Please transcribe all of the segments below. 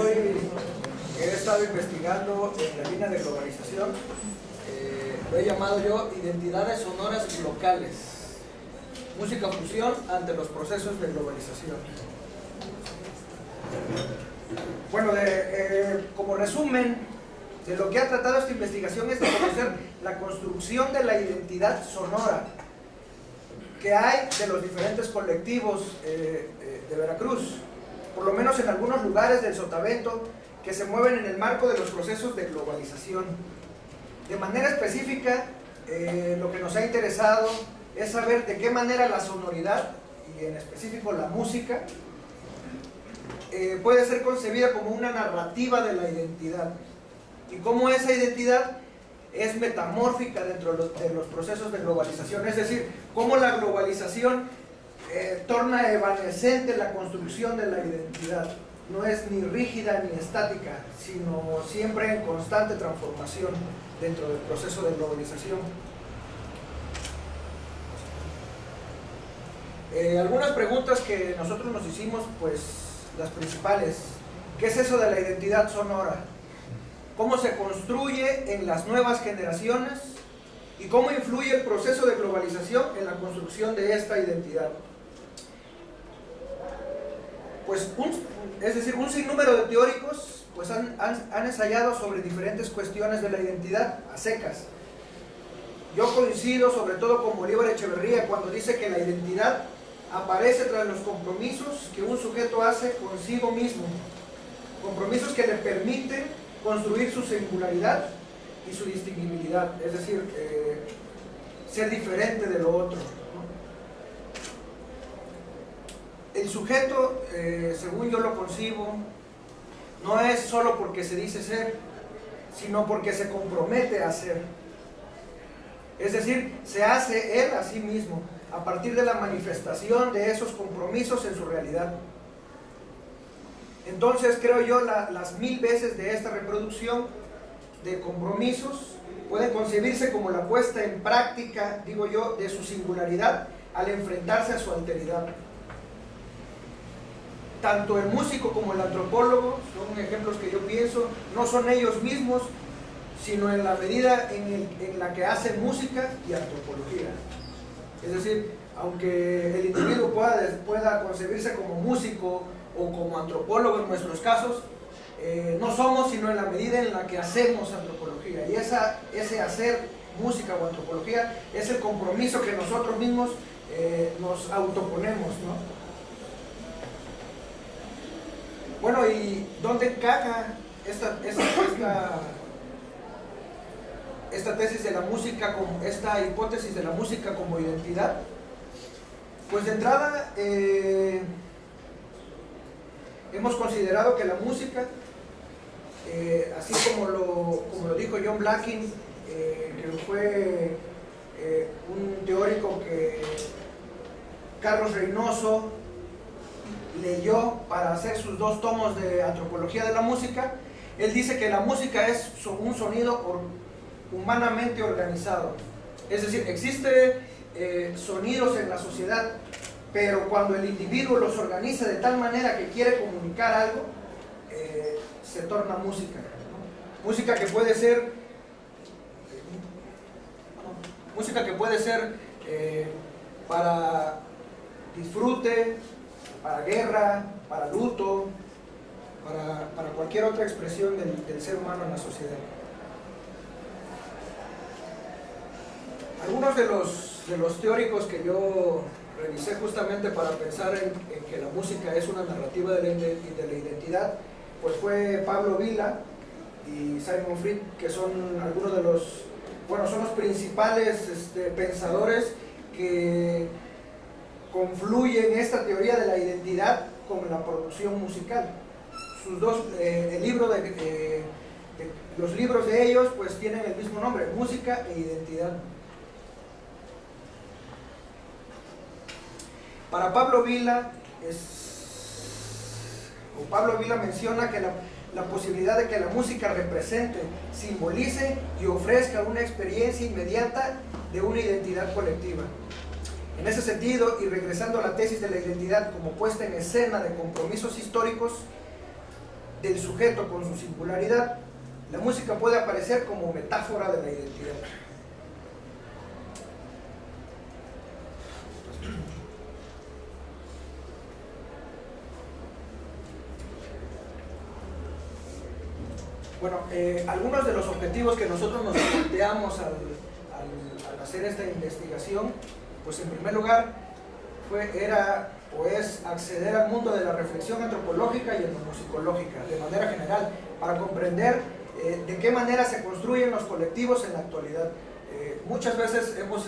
he estado investigando en la línea de globalización, lo he llamado yo identidades sonoras locales, música fusión ante los procesos de globalización. Bueno, como resumen de lo que ha tratado esta investigación es de conocer la construcción de la identidad sonora que hay de los diferentes colectivos de Veracruz, por lo menos en algunos lugares del Sotavento, que se mueven en el marco de los procesos de globalización. De manera específica, lo que nos ha interesado es saber de qué manera la sonoridad, y en específico la música, puede ser concebida como una narrativa de la identidad, y cómo esa identidad es metamórfica dentro de los procesos de globalización, es decir, cómo la globalización torna evanescente la construcción de la identidad. No es ni rígida ni estática, sino siempre en constante transformación dentro del proceso de globalización. Algunas preguntas que nosotros nos hicimos, pues las principales: ¿qué es eso de la identidad sonora? ¿Cómo se construye en las nuevas generaciones? ¿Y cómo influye el proceso de globalización en la construcción de esta identidad? Pues un sinnúmero de teóricos pues han ensayado sobre diferentes cuestiones de la identidad a secas. Yo coincido sobre todo con Bolívar Echeverría cuando dice que la identidad aparece tras los compromisos que un sujeto hace consigo mismo, compromisos que le permiten construir su singularidad y su distinguibilidad, es decir, ser diferente de lo otro, ¿no? El sujeto, según yo lo concibo, no es solo porque se dice ser, sino porque se compromete a ser. Es decir, se hace él a sí mismo, a partir de la manifestación de esos compromisos en su realidad. Entonces, creo yo, las 1000 veces de esta reproducción de compromisos pueden concebirse como la puesta en práctica, digo yo, de su singularidad al enfrentarse a su alteridad. Tanto el músico como el antropólogo, son ejemplos que yo pienso, no son ellos mismos, sino en la medida en la que hacen música y antropología. Es decir, aunque el individuo pueda concebirse como músico o como antropólogo en nuestros casos, no somos sino en la medida en la que hacemos antropología, y ese hacer música o antropología es el compromiso que nosotros mismos nos autoponemos, ¿no? Bueno, ¿y dónde encaja esta tesis de la música, esta hipótesis de la música como identidad? Pues de entrada, hemos considerado que la música, así como lo dijo John Blacking, que fue un teórico que Carlos Reynoso leyó para hacer sus 2 tomos de antropología de la música, él dice que la música es un sonido humanamente organizado. Es decir, existen sonidos en la sociedad, pero cuando el individuo los organiza de tal manera que quiere comunicar algo, se torna música, ¿no? Música que puede ser para disfrute, para guerra, para luto, para cualquier otra expresión del ser humano en la sociedad. Algunos de los teóricos que yo revisé justamente para pensar en que la música es una narrativa de la identidad, pues fue Pablo Vila y Simon Fried, que son algunos de son los principales pensadores que confluyen esta teoría de la identidad con la producción musical. Sus los libros de ellos pues tienen el mismo nombre, Música e Identidad. Para Pablo Vila menciona que la posibilidad de que la música represente, simbolice y ofrezca una experiencia inmediata de una identidad colectiva. En ese sentido, y regresando a la tesis de la identidad como puesta en escena de compromisos históricos, del sujeto con su singularidad, la música puede aparecer como metáfora de la identidad. Bueno, algunos de los objetivos que nosotros nos planteamos al hacer esta investigación, pues en primer lugar era o es acceder al mundo de la reflexión antropológica y etnomusicológica de manera general, para comprender de qué manera se construyen los colectivos en la actualidad. Muchas veces hemos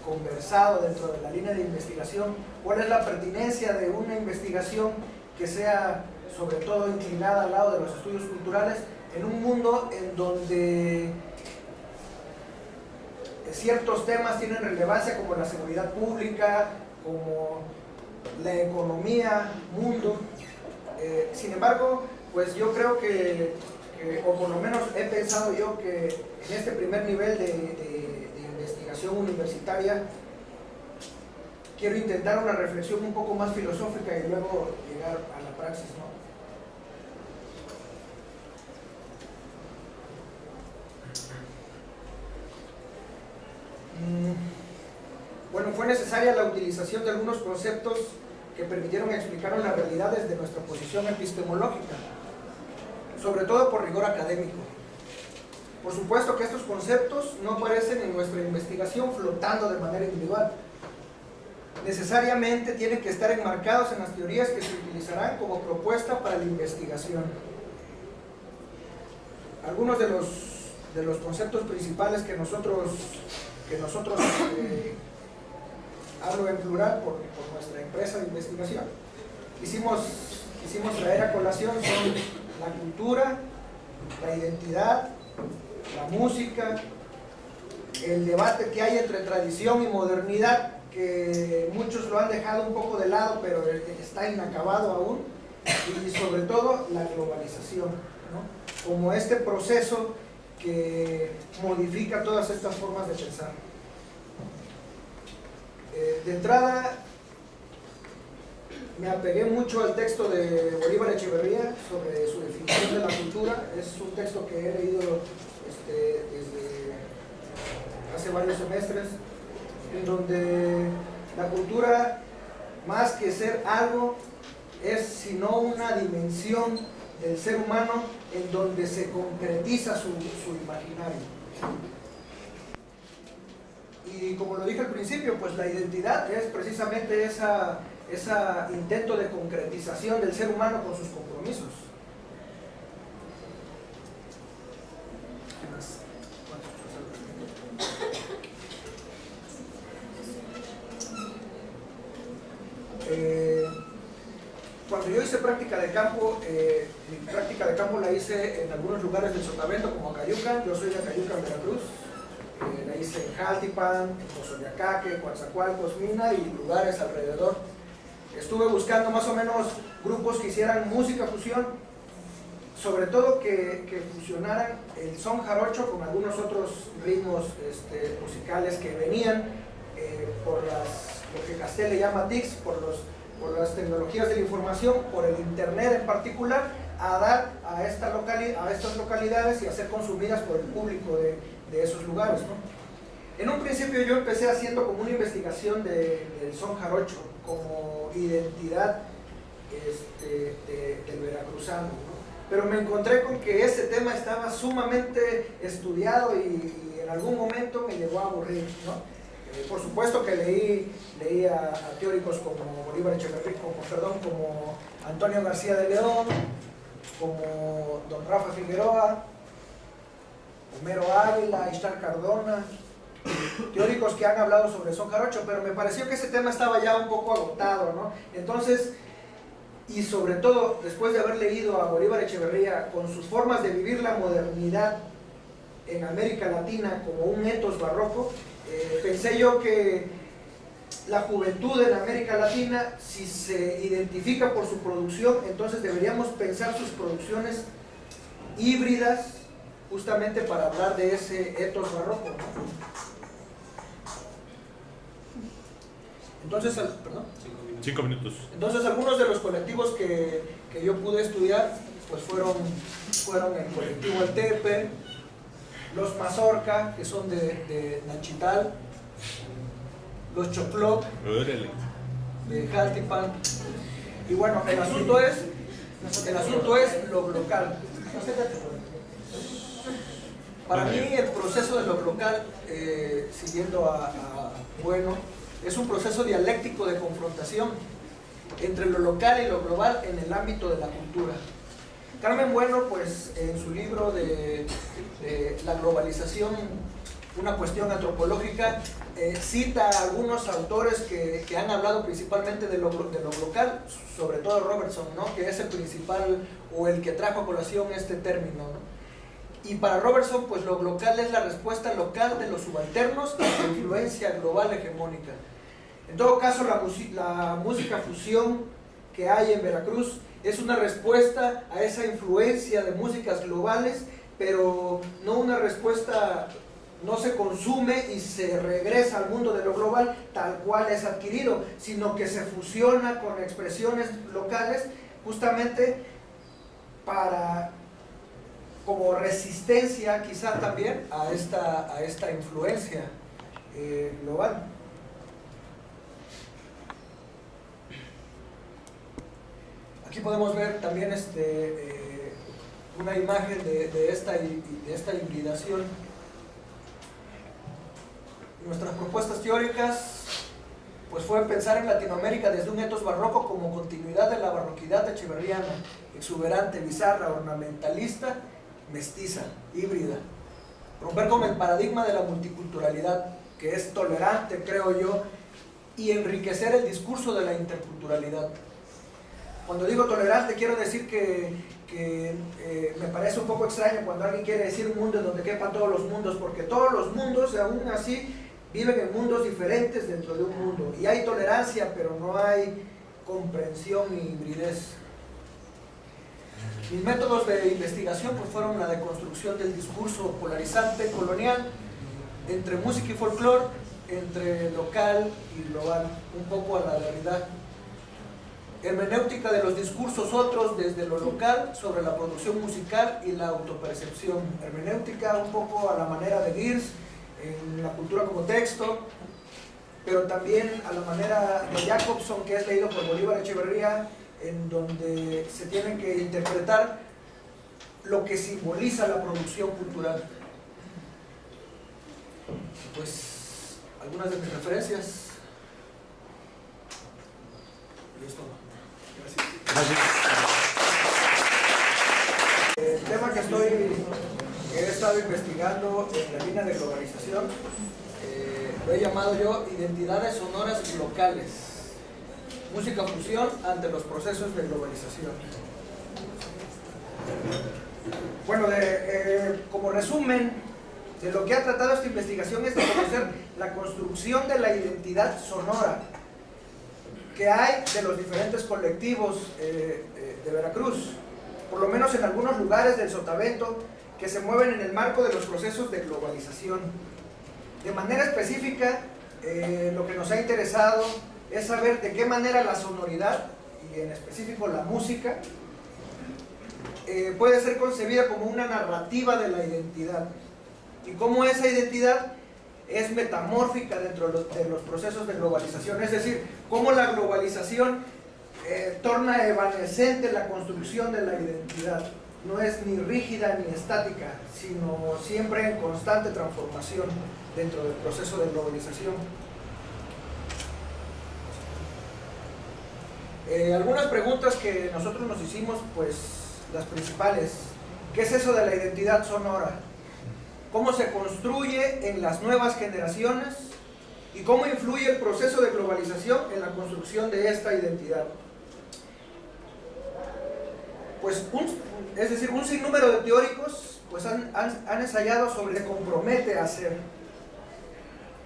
conversado dentro de la línea de investigación cuál es la pertinencia de una investigación que sea sobre todo inclinada al lado de los estudios culturales, en un mundo en donde ciertos temas tienen relevancia como la seguridad pública, como la economía, mundo. Sin embargo, pues yo creo que, o por lo menos he pensado yo que en este primer nivel de investigación universitaria quiero intentar una reflexión un poco más filosófica y luego llegar a la praxis, ¿no? Bueno, fue necesaria la utilización de algunos conceptos que permitieron explicar las realidades de nuestra posición epistemológica, sobre todo por rigor académico. Por supuesto que estos conceptos no aparecen en nuestra investigación flotando de manera individual. Necesariamente tienen que estar enmarcados en las teorías que se utilizarán como propuesta para la investigación. Algunos de los conceptos principales que nosotros hablo en plural por nuestra empresa de investigación, quisimos traer a colación son la cultura, la identidad, la música, el debate que hay entre tradición y modernidad, que muchos lo han dejado un poco de lado, pero está inacabado aún, y sobre todo la globalización, ¿no? Como este proceso que modifica todas estas formas de pensar. De entrada, me apegué mucho al texto de Bolívar Echeverría sobre su definición de la cultura. Es un texto que he leído desde hace varios semestres, en donde la cultura, más que ser algo, es sino una dimensión del ser humano en donde se concretiza su imaginario. Y como lo dije al principio, pues la identidad es precisamente ese intento de concretización del ser humano con sus compromisos. ¿Qué más? Cuando yo hice práctica de campo, mi práctica de campo la hice en algunos lugares del Sotavento, como Acayucan. Yo soy de Acayucan, Veracruz. La hice en Jaltipan, en Cozoyacaque, Coatzacoalcos, Mina y lugares alrededor. Estuve buscando más o menos grupos que hicieran música fusión, sobre todo que fusionaran el son jarocho con algunos otros ritmos musicales que venían por lo que Castel le llama TICs, por las tecnologías de la información, por el internet en particular, a dar a estas localidades y a ser consumidas por el público de esos lugares, ¿no? En un principio yo empecé haciendo como una investigación del son jarocho como identidad del veracruzano, ¿no? Pero me encontré con que ese tema estaba sumamente estudiado y en algún momento me llegó a aburrir, ¿no? Por supuesto que leí a teóricos como Bolívar Echeverría, como Antonio García de León, como don Rafa Figueroa, Homero Ávila, Ishtar Cardona, teóricos que han hablado sobre son jarocho, pero me pareció que ese tema estaba ya un poco agotado, ¿no? Entonces, y sobre todo después de haber leído a Bolívar Echeverría con sus formas de vivir la modernidad en América Latina como un etos barroco, pensé yo que la juventud en América Latina, si se identifica por su producción, entonces deberíamos pensar sus producciones híbridas, justamente para hablar de ese etos barroco, ¿no? Entonces, perdón. 5 minutos. 5 minutos. Entonces, algunos de los colectivos que yo pude estudiar, pues fueron el colectivo Altepe, los Mazorca, que son de Nachital, los Chocloc, de Jaltipan. Y bueno, el asunto es lo local. Para mí el proceso de lo local, siguiendo Bueno, es un proceso dialéctico de confrontación entre lo local y lo global en el ámbito de la cultura. Carmen Bueno, pues en su libro de La globalización, una cuestión antropológica, cita a algunos autores que han hablado principalmente de lo local, sobre todo Robertson, ¿no? Que es el principal o el que trajo a colación este término, ¿no? Y para Robertson, pues lo local es la respuesta local de los subalternos a la influencia global hegemónica. En todo caso, la música fusión que hay en Veracruz es una respuesta a esa influencia de músicas globales, pero no una respuesta, no se consume y se regresa al mundo de lo global tal cual es adquirido, sino que se fusiona con expresiones locales justamente como resistencia quizá también a esta influencia global. Aquí podemos ver también una imagen de esta hibridación. Nuestras propuestas teóricas pues fue pensar en Latinoamérica desde un etos barroco como continuidad de la barroquidad echeverriana, exuberante, bizarra, ornamentalista, mestiza, híbrida. Romper con el paradigma de la multiculturalidad, que es tolerante, creo yo, y enriquecer el discurso de la interculturalidad. Cuando digo tolerante, quiero decir que me parece un poco extraño cuando alguien quiere decir un mundo en donde quepan todos los mundos, porque todos los mundos, aún así, viven en mundos diferentes dentro de un mundo. Y hay tolerancia, pero no hay comprensión ni hibridez. Mis métodos de investigación pues fueron la deconstrucción del discurso polarizante colonial entre música y folclore, entre local y global, un poco a la realidad. Hermenéutica de los discursos otros desde lo local sobre la producción musical y la autopercepción. Hermenéutica un poco a la manera de Geertz, en la cultura como texto, pero también a la manera de Jacobson, que es leído por Bolívar Echeverría, en donde se tiene que interpretar lo que simboliza la producción cultural. Pues algunas de mis referencias. Listo. Gracias. El tema que he estado investigando en la línea de globalización, lo he llamado yo identidades sonoras locales. Música fusión ante los procesos de globalización. Bueno, como resumen de lo que ha tratado esta investigación es de conocer la construcción de la identidad sonora que hay de los diferentes colectivos de Veracruz, por lo menos en algunos lugares del Sotavento, que se mueven en el marco de los procesos de globalización. De manera específica, lo que nos ha interesado es saber de qué manera la sonoridad, y en específico la música, puede ser concebida como una narrativa de la identidad, y cómo esa identidad es metamórfica dentro de los procesos de globalización, es decir, cómo la globalización torna evanescente la construcción de la identidad. No es ni rígida ni estática, sino siempre en constante transformación dentro del proceso de globalización. Algunas preguntas que nosotros nos hicimos, pues las principales. ¿Qué es eso de la identidad sonora? ¿Cómo se construye en las nuevas generaciones? ¿Y cómo influye el proceso de globalización en la construcción de esta identidad? Pues un sinnúmero de teóricos pues han ensayado sobre se compromete a hacer.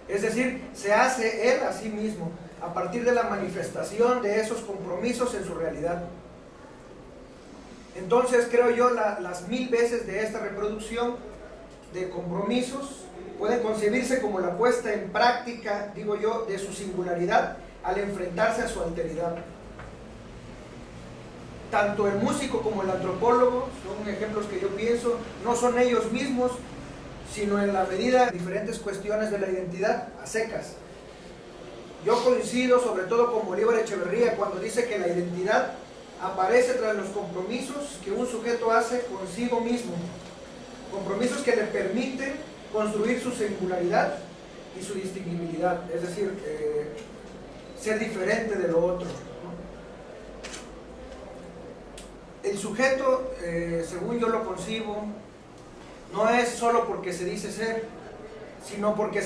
Es decir, se hace él a sí mismo, a partir de la manifestación de esos compromisos en su realidad. Entonces, creo yo, las 1000 veces de esta reproducción de compromisos pueden concebirse como la puesta en práctica, digo yo, de su singularidad al enfrentarse a su alteridad. Tanto el músico como el antropólogo, son ejemplos que yo pienso, no son ellos mismos, sino en la medida de diferentes cuestiones de la identidad a secas. Yo coincido sobre todo con Bolívar Echeverría cuando dice que la identidad aparece tras los compromisos que un sujeto hace consigo mismo, compromisos que le permiten construir su singularidad y su distinguibilidad, es decir, ser diferente de lo otro. El sujeto, según yo lo concibo, no es solo porque se dice ser, sino porque